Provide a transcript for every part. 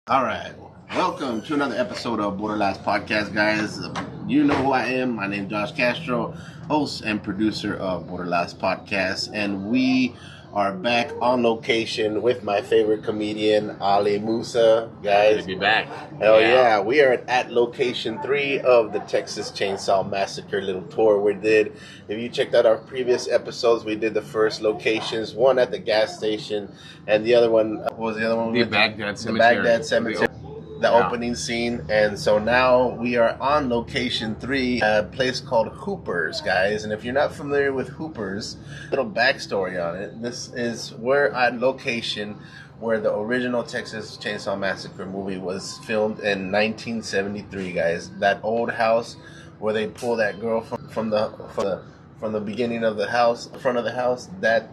All right. Welcome to another episode of Borderlands Podcast, guys. You know who I am. My name is Josh Castro, host and producer of Borderlands Podcast. And we are back on location with my favorite comedian, Ali Musa. Guys, Good to be back. Hell yeah. We are at location 3 of the Texas Chainsaw Massacre little tour we did. If you checked out our previous episodes, we did the first locations, one at the gas station, and the other one, what was the other one? The Baghdad Cemetery. The Baghdad Cemetery. The opening scene. And so now we are on location 3, a place called Hoopers, guys. And if you're not familiar with Hoopers, little backstory on it. We're at location where the original Texas Chainsaw Massacre movie was filmed in 1973, guys. That old house where they pull that girl from the beginning of the house, front of the house, that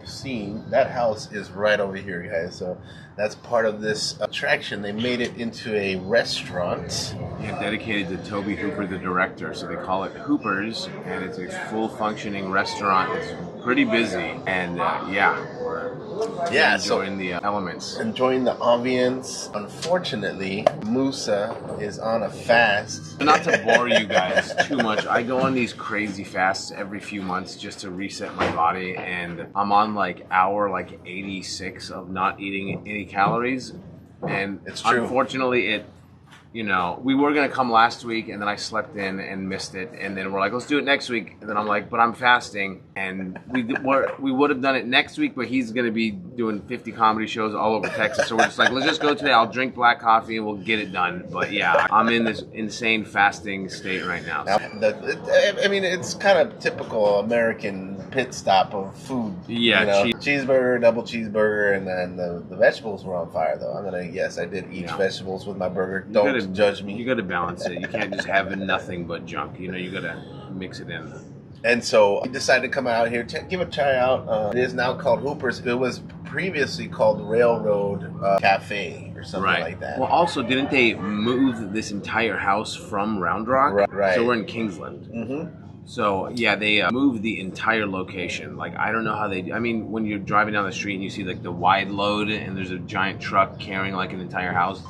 house is right over here, guys. So that's part of this attraction. They made it into a restaurant. Yeah, dedicated to Toby Hooper, the director. So they call it Hoopers, and it's a full functioning restaurant. It's pretty busy, and we're enjoying the elements. Enjoying the ambience. Unfortunately, Musa is on a fast. Not to bore you guys too much, I go on these crazy fasts every few months just to reset my body, and I'm on hour 86 of not eating any calories, and it's true. Unfortunately, we were going to come last week, and then I slept in and missed it, and then we're like, let's do it next week, and then I'm like, but I'm fasting, and we would have done it next week, but he's going to be doing 50 comedy shows all over Texas, so we're just like, let's just go today, I'll drink black coffee, and we'll get it done. But yeah, I'm in this insane fasting state right now. It's kind of typical American pit stop of food. Yeah, cheeseburger, double cheeseburger, and then the vegetables were on fire, though. I'm going to guess I did eat vegetables with my burger. Don't judge me. You got to balance it. You can't just have nothing but junk. You got to mix it in. And so we decided to come out here, give a try out. It is now called Hoopers. It was previously called Railroad Cafe or something like that. Well, also, didn't they move this entire house from Round Rock? Right. So we're in Kingsland. Mm-hmm. So, yeah, they moved the entire location. I don't know how they do. I mean, when you're driving down the street and you see, the wide load and there's a giant truck carrying, an entire house,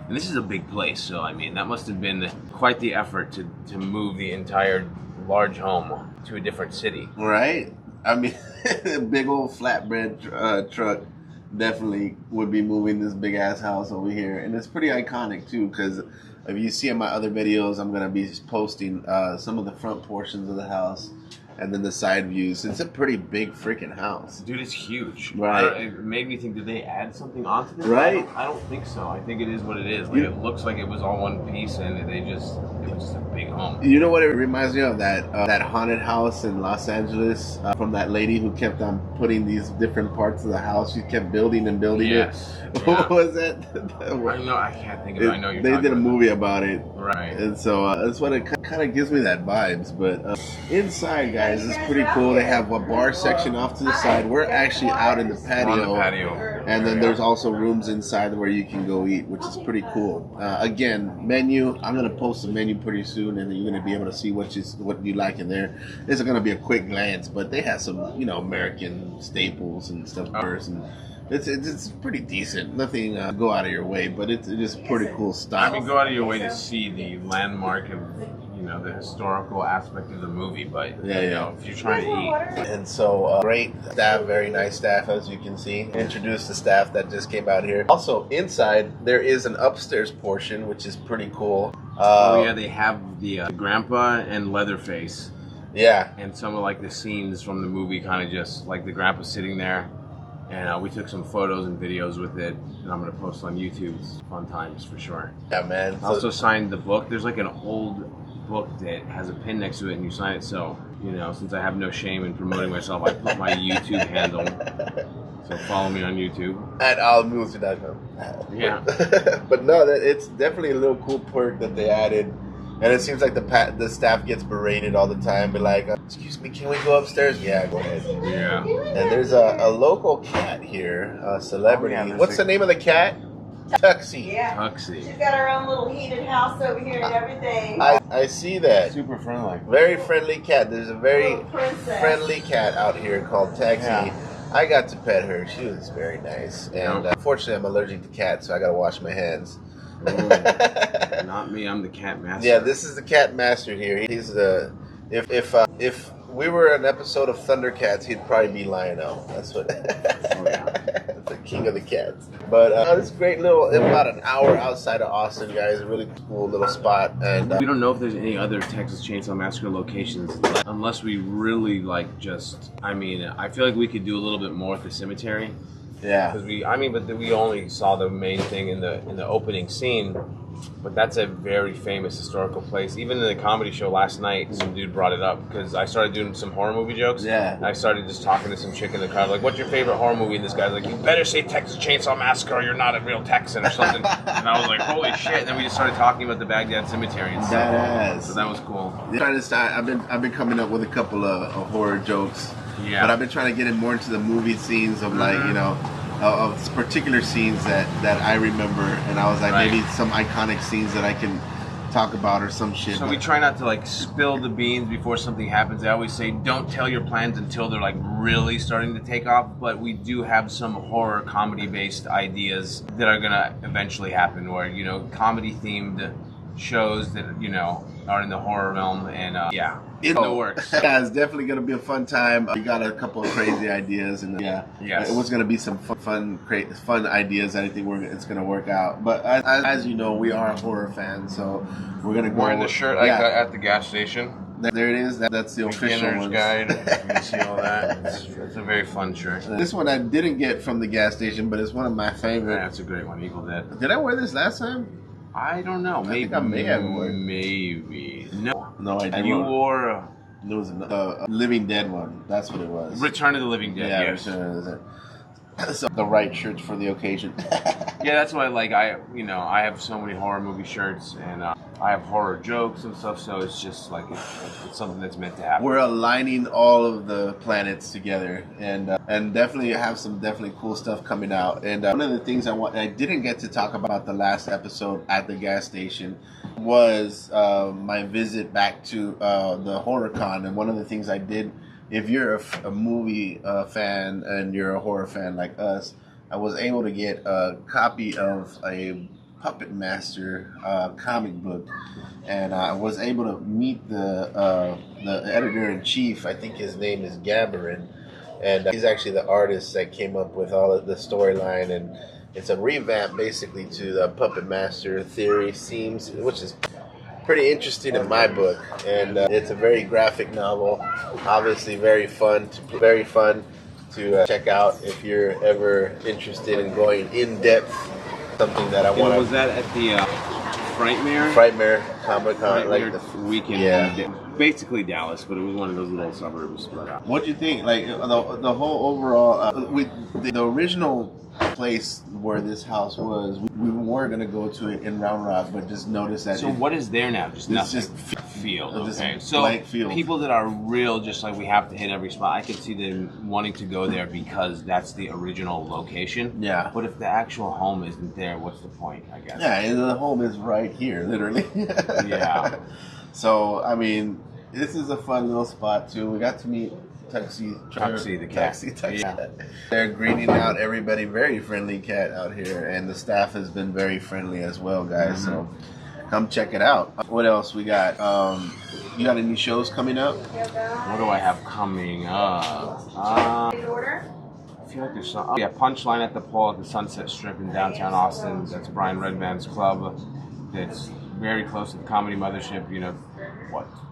and this is a big place, so, I mean, that must have been quite the effort to move the entire large home to a different city. Right? I mean, a big old flatbread truck definitely would be moving this big-ass house over here. And it's pretty iconic, too, because if you see in my other videos, I'm going to be posting some of the front portions of the house and then the side views. It's a pretty big freaking house. Dude, it's huge. Right. It made me think, did they add something onto this? Right. I don't think so. I think it is what it is. It looks like it was all one piece, and it was just a big home. You know what it reminds me of? That haunted house in Los Angeles from that lady who kept on putting these different parts of the house. She kept building and building it. What was that? I know. I can't think of it. I know you're They did a movie about about it. Right. And so that's what it kind of gives me that vibes. But inside, guys, it's pretty cool. They have a bar section off to the side. We're actually out in the patio. On the patio. And then there's also rooms inside where you can go eat, which is pretty cool. Again, menu. I'm going to post the menu pretty soon, and then you're going to be able to see what you like in there. It's going to be a quick glance, but they have some, American staples and stuff first. And it's pretty decent. Nothing go out of your way, but it's just pretty cool stuff. I mean, go out of your way to see the landmark of, the historical aspect of the movie, but if you're trying to eat. And so great staff, very nice staff, as you can see. Introduce the staff that just came out here. Also, inside, there is an upstairs portion, which is pretty cool. They have the Grandpa and Leatherface. Yeah. And some of the scenes from the movie kind of just the Grandpa sitting there. And we took some photos and videos with it, and I'm going to post on YouTube. It's fun times for sure. Yeah, man. I also signed the book. There's an old book that has a pin next to it, and you sign it. So, since I have no shame in promoting myself, I put my YouTube handle. So follow me on YouTube. At allmusa.com. Yeah. But no, it's definitely a little cool perk that they added. And it seems like the staff gets berated all the time. Be like, excuse me, can we go upstairs? Yeah, go ahead. Yeah. And there's a local cat here, a celebrity. Oh, yeah, What's the name of the cat? Tuxie. Yeah. Tuxie. She's got her own little heated house over here and everything. I see that. Super friendly. Very friendly cat. There's a very Princess. friendly cat out here called Taxi. Yeah. I got to pet her. She was very nice. And unfortunately, I'm allergic to cats, so I got to wash my hands. Ooh, not me. I'm the cat master. Yeah, this is the cat master here. He's the if we were an episode of Thundercats, he'd probably be Lionel. That's what. Oh, yeah. The king of the cats. But this great little, about an hour outside of Austin, guys. A really cool little spot. And we don't know if there's any other Texas Chainsaw Massacre locations unless we really like just. I mean, I feel like we could do a little bit more at the cemetery. yeah, Because we only saw the main thing in the opening scene, but that's a very famous historical place. Even in the comedy show last night, some dude brought it up because I started doing some horror movie jokes. Yeah. And I started just talking to some chick in the crowd, like, "What's your favorite horror movie?" And this guy's like, "You better say Texas Chainsaw Massacre, or you're not a real Texan," or something. And I was like, "Holy shit!" And then we just started talking about the Baghdad Cemetery and stuff. Badass. So that was cool. trying to start. I've been coming up with a couple of horror jokes. Yeah. But I've been trying to get in more into the movie scenes of like of particular scenes that I remember, and I was like Right. maybe some iconic scenes that I can talk about or some shit. So we try not to like spill the beans before something happens. I always say don't tell your plans until they're like really starting to take off. But we do have some horror comedy based ideas that are gonna eventually happen, where comedy themed shows that are in the horror realm, and in the works. Yeah, it's definitely gonna be a fun time. We got a couple of crazy ideas, and Yes. it was gonna be some fun ideas. I think it's gonna work out. But as you know, we are horror fans, so we're gonna go. Wearing the shirt I got at the gas station. There it is. That's the official Beginner's one. guide. You can see all that. It's a very fun shirt. This one I didn't get from the gas station, but it's one of my favorite. Yeah, it's a great one. Evil Dead. Did I wear this last time? I don't know. Maybe. think I may have worn. Maybe. No. No, I didn't. You wore It was a Living Dead one. That's what it was. Return of the Living Dead. Yeah, Yes. Return of the Dead. So the right shirts for the occasion. Yeah, that's why. Like I have so many horror movie shirts, and I have horror jokes and stuff. So it's just like it's something that's meant to happen. We're aligning all of the planets together, and definitely have some cool stuff coming out. And one of the things I didn't get to talk about the last episode at the gas station was my visit back to the HorrorCon. And one of the things I did, if you're a movie fan and you're a horror fan like us, I was able to get a copy of a Puppet Master comic book, and I was able to meet the editor-in-chief. I think his name is Gabarin, and he's actually the artist that came up with all of the storyline, and it's a revamp basically to the Puppet Master theory seems, which is pretty interesting in my book, and it's a very graphic novel, obviously very fun to check out if you're ever interested in going in depth. Something that I want to. Was that at the Frightmare? Frightmare Comic Con, like the weekend. Yeah. Basically Dallas, but it was one of those little suburbs. But, what do you think? Like the whole overall, with the original place where this house was, we were gonna go to it in Round Rock, but just noticed that. So what is there now? Just it's nothing. just Field. just Okay. So blank field. people that are real, just like we have to hit every spot. I can see them wanting to go there because that's the original location. Yeah. But if the actual home isn't there, what's the point? I guess. Yeah, and the home is right here, literally. Yeah. So I mean, this is a fun little spot too. We got to meet Tuxie the cat. Yeah. They're greeting out everybody. Very friendly cat out here, and the staff has been very friendly as well, guys. Mm-hmm. So come check it out. What else we got? You got any shows coming up? What do I have coming up? I feel like there's some. Punchline at the Pole at the Sunset Strip in downtown Austin. That's Brian Redman's club. That's very close to the Comedy Mothership.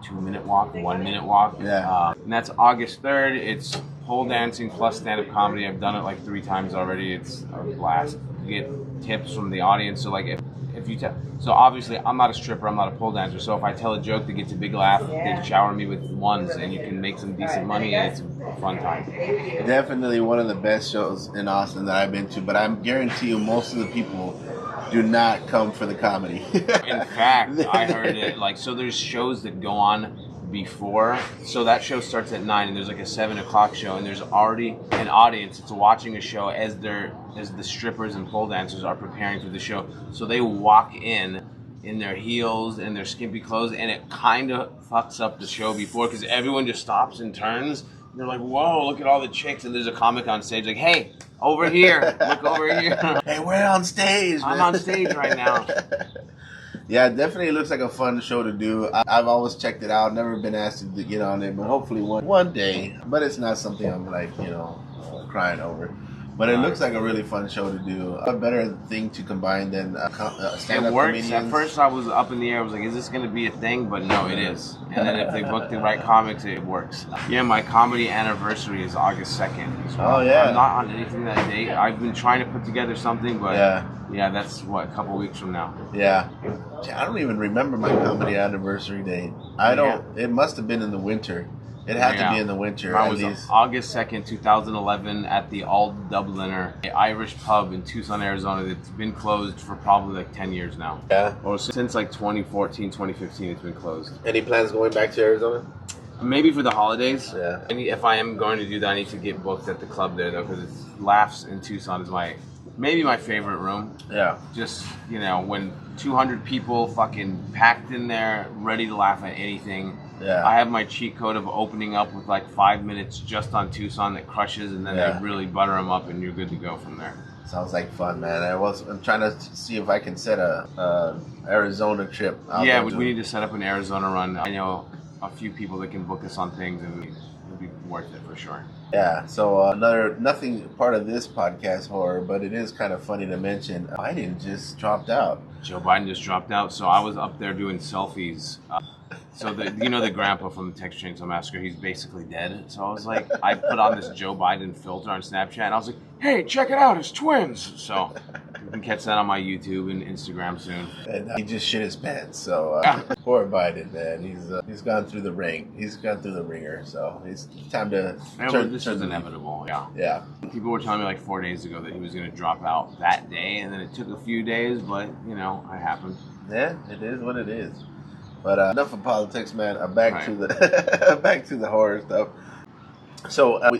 2-minute walk, 1-minute walk. Yeah. And that's August 3rd. It's pole dancing plus stand-up comedy. I've done it like 3 times already. It's a blast. You get tips from the audience. So like if you tell, so obviously I'm not a stripper, I'm not a pole dancer. So if I tell a joke that gets a big laugh, they shower me with ones, and you can make some decent money, and it's a fun time. Definitely one of the best shows in Austin that I've been to. But I guarantee you, most of the people do not come for the comedy. In fact, I heard it so there's shows that go on before, so that show starts at 9 and there's like a 7 o'clock show, and there's already an audience that's watching a show as the strippers and pole dancers are preparing for the show. So they walk in their heels and their skimpy clothes, and it kind of fucks up the show before because everyone just stops and turns. They're like, whoa, look at all the chicks, and there's a comic on stage like, hey, Over here. Look over here. Hey, we're on stage, man. I'm on stage right now. Yeah, it definitely looks like a fun show to do. I've always checked it out. Never been asked to get on it, but hopefully one day. But it's not something I'm like, crying over. But it looks like a really fun show to do. A better thing to combine than stand-up It works. comedians. At first, I was up in the air. I was like, "Is this going to be a thing?" But no, it is. And then if they book the right comics, it works. Yeah, my comedy anniversary is August 2nd. So Oh, yeah. I'm not on anything that date. I've been trying to put together something, but yeah, that's a couple weeks from now. Yeah. I don't even remember my comedy anniversary date. I don't. It must have been in the winter. It had to be in the winter. Mine was August 2nd, 2011 at the Old Dubliner, an Irish pub in Tucson, Arizona. It's been closed for probably like 10 years now. Yeah. Or since like 2014, 2015, it's been closed. Any plans going back to Arizona? Maybe for the holidays. Yeah. If I am going to do that, I need to get booked at the club there, though, because Laughs in Tucson is maybe my favorite room. Yeah. Just, when 200 people fucking packed in there, ready to laugh at anything. Yeah. I have my cheat code of opening up with like 5 minutes just on Tucson that crushes, and then they really butter them up, and you're good to go from there. Sounds like fun, man. I'm trying to see if I can set a Arizona trip. We need to set up an Arizona run. I know a few people that can book us on things, and it'll be worth it for sure. Yeah, so nothing part of this podcast horror, but it is kind of funny to mention. Biden just dropped out. Joe Biden just dropped out, so I was up there doing selfies. So the grandpa from the Texas Chainsaw Massacre, he's basically dead. So I was like, I put on this Joe Biden filter on Snapchat, and I was like, hey, check it out, it's twins. So you can catch that on my YouTube and Instagram soon. And he just shit his pants. So poor Biden, man. He's gone through the ring. He's gone through the ringer. So it's time to. This is inevitable. Yeah. Yeah. People were telling me like 4 days ago that he was going to drop out that day, and then it took a few days, but it happened. Yeah, it is what it is. But enough of politics, man. Back to the horror stuff. So we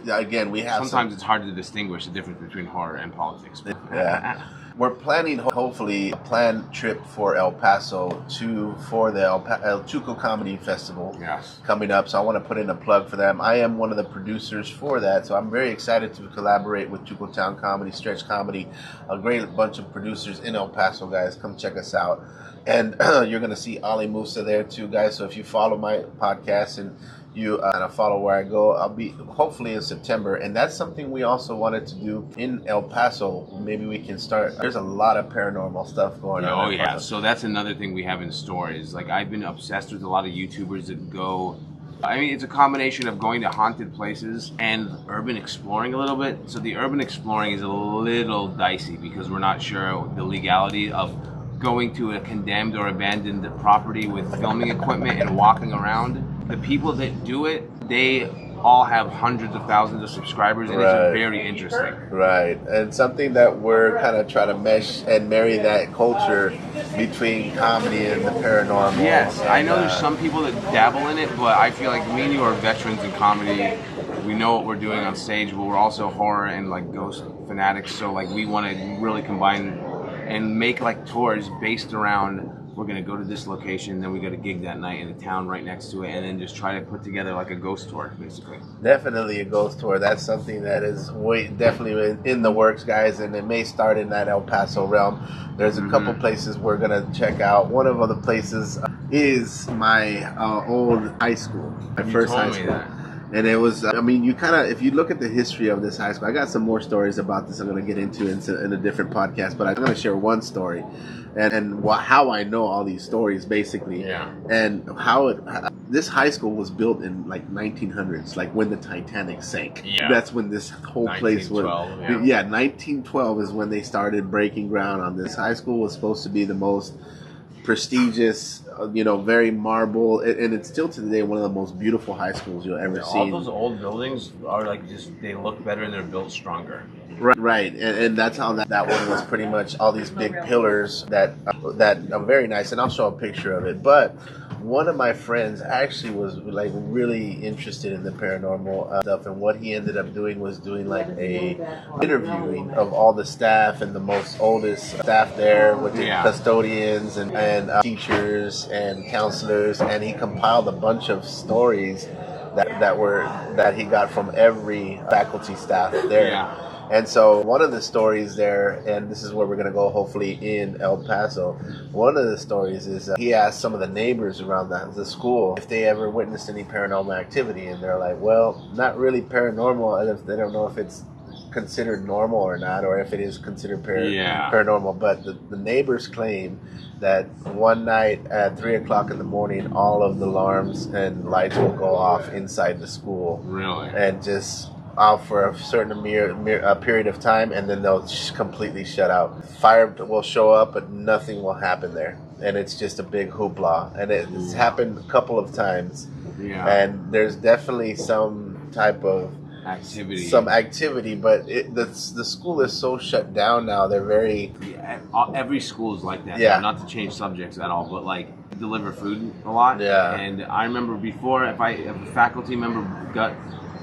have. Sometimes it's hard to distinguish the difference between horror and politics. Yeah, we're planning hopefully a planned trip for El Paso for the El Chuco Comedy Festival. Yes. Coming up. So I want to put in a plug for them. I am one of the producers for that, so I'm very excited to collaborate with Chuco Town Comedy, Stretch Comedy, a great bunch of producers in El Paso. Guys, come check us out. And you're going to see Ali Musa there too, guys. So if you follow my podcast and you follow where I go, I'll be hopefully in September. And that's something we also wanted to do in El Paso. Maybe we can start. There's a lot of paranormal stuff going on. Oh, yeah. So that's another thing we have in store is like I've been obsessed with a lot of YouTubers that go. I mean, it's a combination of going to haunted places and urban exploring a little bit. So the urban exploring is a little dicey because we're not sure the legality of going to a condemned or abandoned property with filming equipment and walking around. The people that do it, they all have hundreds of thousands of subscribers, and it's very interesting. Right, and something that we're kind of trying to mesh and marry that culture between comedy and the paranormal. Yes, I know there's some people that dabble in it, but I feel like me and you are veterans in comedy. We know what we're doing on stage, but we're also horror and like ghost fanatics, so like we want to really combine and make like tours based around we're going to go to this location, then we got a gig that night in a town right next to it, and then just try to put together like a ghost tour, basically. Definitely a ghost tour. That's something that is definitely in the works, guys, and it may start in that El Paso realm. There's a couple places we're going to check out. One of the places is my old high school, my first high school. That. And it was, if you look at the history of this high school, I got some more stories about this I'm going to get into in a different podcast, but I'm going to share one story and how I know all these stories, basically. Yeah. And this high school was built in like 1900s, like when the Titanic sank. Yeah. That's when this whole place was. 1912 is when they started breaking ground on this. High school was supposed to be the most prestigious, very marble, and it's still to today one of the most beautiful high schools you'll ever see. All those old buildings are like they look better and they're built stronger. Right, and that's how that one was pretty much all these big pillars that are very nice, and I'll show a picture of it. But one of my friends actually was like really interested in the paranormal stuff, and what he ended up doing was doing like a interviewing of all the staff and the most oldest staff there with the custodians and teachers and counselors, and he compiled a bunch of stories that he got from every faculty staff there. Yeah. And so one of the stories there, and this is where we're going to go hopefully in El Paso, one of the stories is he asked some of the neighbors around the school if they ever witnessed any paranormal activity. And they're like, well, not really paranormal. They don't know if it's considered normal or not, or if it is considered paranormal. But the neighbors claim that one night at 3 o'clock in the morning, all of the alarms and lights will go off inside the school. Really? And just out for a certain period of time, and then they'll just completely shut out. Fire will show up, but nothing will happen there. And it's just a big hoopla. And it's happened a couple of times. Yeah. And there's definitely some type of activity, but the school is so shut down now. They're very every school is like that. Yeah. Not to change subjects at all, but like deliver food a lot. Yeah. And I remember before, if a faculty member got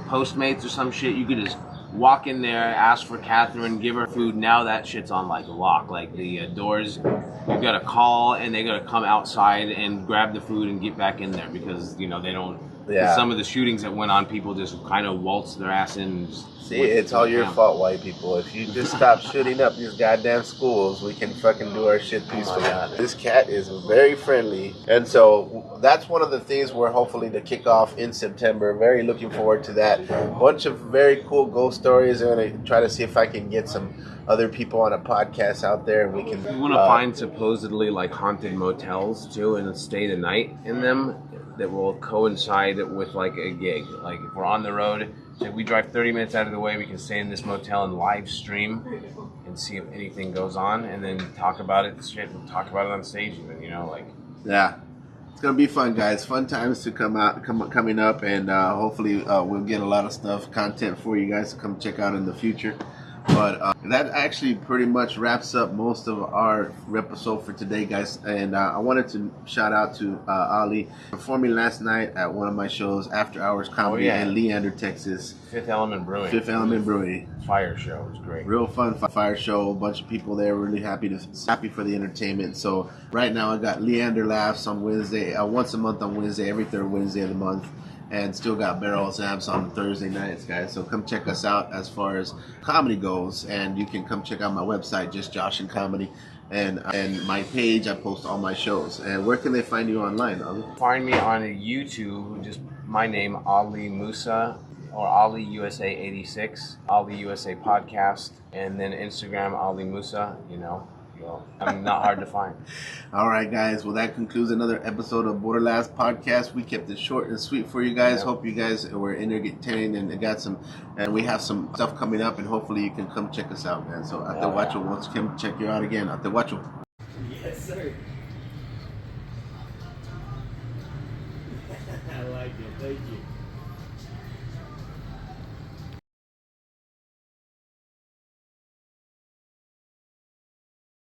Postmates or some shit, you could just walk in there, ask for Catherine, give her food. Now that shit's on like lock. Like the doors, you got to call and they got to come outside and grab the food and get back in there because they don't. Yeah. Some of the shootings that went on, people just kind of waltzed their ass in. And see, it's all your fault, white people. If you just stop shooting up these goddamn schools, we can fucking do our shit peacefully. This cat is very friendly. And so that's one of the things we're hopefully to kick off in September. Very looking forward to that. Bunch of very cool ghost stories. I'm going to try to see if I can get some other people on a podcast out there. We can. We want to find supposedly like haunted motels too and stay the night in them. That will coincide with like a gig. Like if we're on the road, so we drive 30 minutes out of the way, we can stay in this motel and live stream and see if anything goes on, and then talk about it. Talk about it on stage, even Yeah, it's gonna be fun, guys. Fun times to coming up, and hopefully we'll get a lot of content for you guys to come check out in the future. But that actually pretty much wraps up most of our episode for today, guys. And I wanted to shout out to Ali performing last night at one of my shows, After Hours Comedy in Leander, Texas. Fifth Element Brewing. Fire show. It was great. Real fun fire show. A bunch of people there. Really happy for the entertainment. So right now I got Leander Laughs on Wednesday, once a month on Wednesday, every third Wednesday of the month. And still got Barrels Abs on Thursday nights, guys. So come check us out as far as comedy goes. And you can come check out my website, Just Josh and Comedy. And my page, I post all my shows. And where can they find you online, Ali? Find me on YouTube, just my name, Ali Musa, or Ali USA 86, Ali USA Podcast. And then Instagram, Ali Musa, I'm not hard to find. All right, guys. Well, that concludes another episode of Borderlands Podcast. We kept it short and sweet for you guys. Hope you guys were entertained and we have some stuff coming up, and hopefully you can come check us out, man. So, Ate Wacho, let's come check you out again. Ate Wacho. Yes, sir. I like it. Thank you.